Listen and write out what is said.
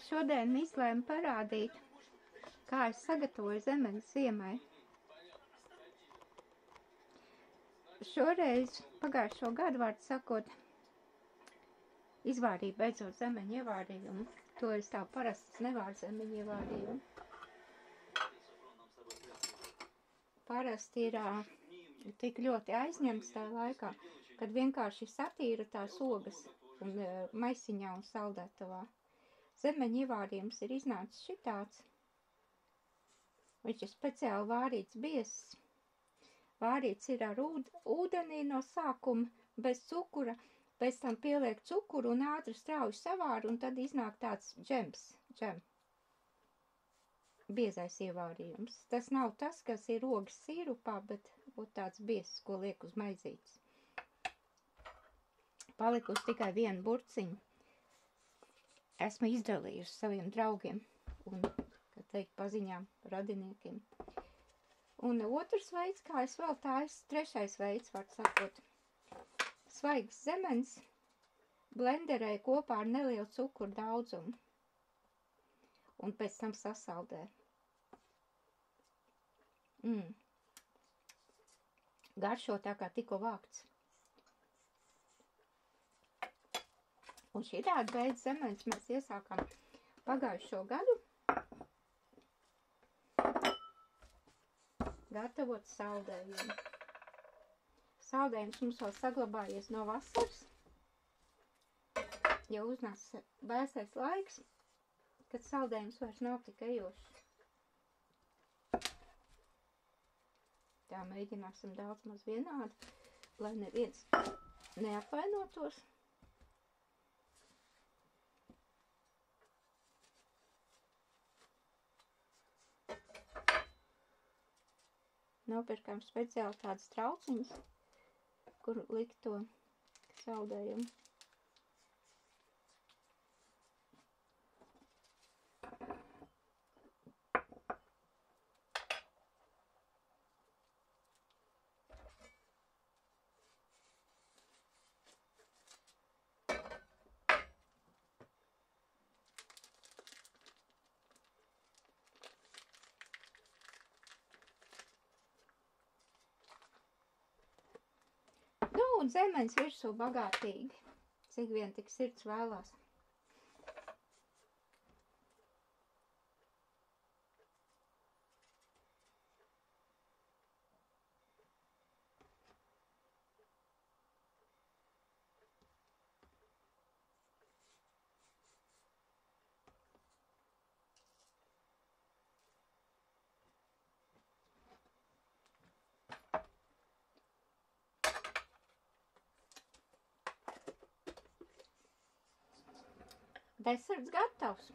Šodien izlēmu parādīt, kā es sagatavoju zemenes ziemai. Šoreiz, pagājušo gadu, vārdu sakot, izvārīju beidzot zemeņu ievārījumu. To es tā parasti nevāru zemeņu ievārījumu. Parasti ir tik ļoti aizņemts tā laikā, kad vienkārši satīra tās ogas un maisiņā un saldētavā. Zemeņu ievārījums ir iznācis šitāds. Viņš ir speciāli vārīts biezs. Vārīts ir ar ūdenī no sākuma, bez cukura, pēc tam pieliek cukuru un ātri strauji savāru, un tad iznāk tāds džems. Biezais ievārījums. Tas nav tas, kas ir ogas sīrupā, bet tāds biezs, ko liek uz maizītes. Palikusi tikai viena burciņa. Esmu izdalījusi saviem draugiem un, kā teikt, paziņām, radiniekiem. Un otrs veids, kā es vēl trešais veids, var sakot, svaigas zemenes blenderē kopā ar nelielu cukuru daudzumu un pēc tam sasaldē. Garšo tā kā tikko vākts. Un šitādu veidu zemenes mēs iesākām pagājušo gadu gatavot saldējumu. Saldējums mums vēl saglabājies no vasaras. Jau uznāca vēsais laiks, kad saldējums vairs nav tik ejošs. Tā mēģināsim daudz maz vienādi, lai neviens neapvainotos. Nopirkām speciāli tādas trauciņas, kur likt to saldējumu. Un zemenes virsū bagātīgi, cik vien tik sirds vēlās. Deserts gatavs.